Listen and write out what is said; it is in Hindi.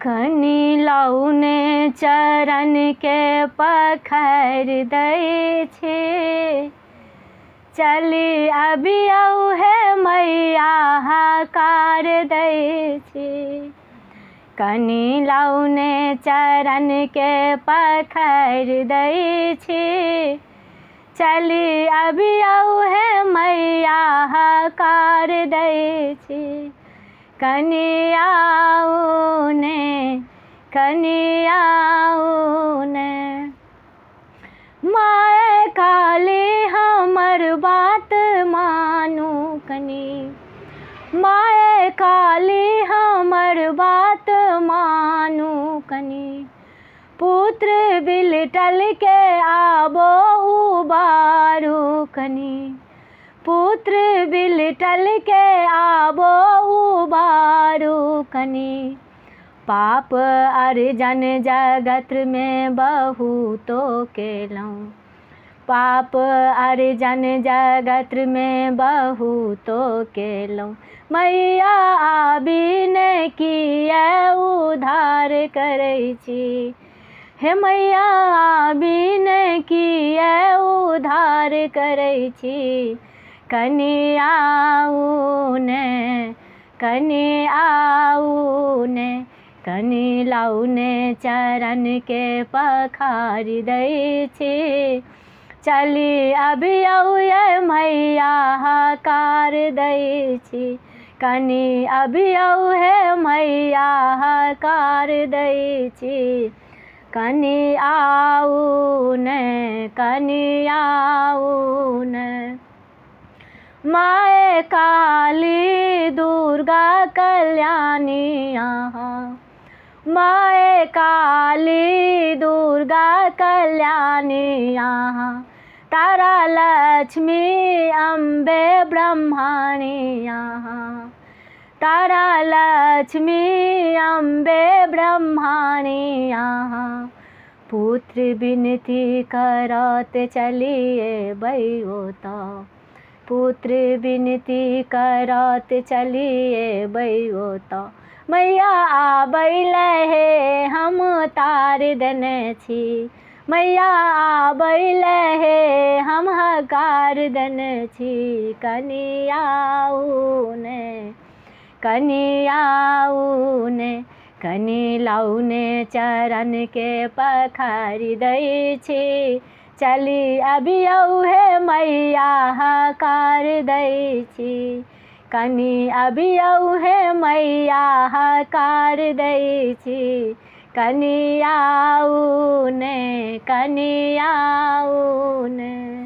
कनि लौने चरण के पखारि दै छी, चली अबियौ हे मैया हकार दै छी। कनि लौने चरण के पखारि दै छी, चली अबियौ हे मैया हकार दै छी। कनि आउ ने, कनि आउ ने, माय काली हमर बात मानू कनि, माय काली हमर बात मानू कनि। पुत्र बिलटल के आबो उबारू कनि, पुत्र बिलटल के आबो उबारू कनि। पाप अर्जन जगत में बहुतो केलहुँ, पाप अर्जन जगत में बहुतो केलहुँ। मैया आबिने किए उद्धार करै छी, हे मैया आबिने किए उद्धार करै छी। कनि आउ ने, कनि आउ ने, कनि लौने चरण के पखारि दै छी, चली अबियौ ये मैया हकार दै छी। कनि अबियौ हे मैया हकार दै छी। कनि आउ ने, कनि आउ ने, माय काली दुर्गा कल्याणी अहाँ, माय काली दुर्गा कल्याणी अहाँ। तारा लक्ष्मी अम्बे ब्रह्मणी अहाँ, तारा लक्ष्मी अम्बे ब्रह्मणी अहाँ। पुत्र बिनती करत चलिए बैओता, पुत्र बिनती करत चलिए बैओता। मैया आबैले हे हम तार देने छी, मैया आबैले हे हम हकार देने छी। कनि आउ ने, कनि आउ ने, कनि लौने चरण के पखारि दै छी, चली अबियौ हे मैया हकार दै छी। कनि अबियौ हे मैया हकार दै छी। कनि आउ ने, कनि आउ ने।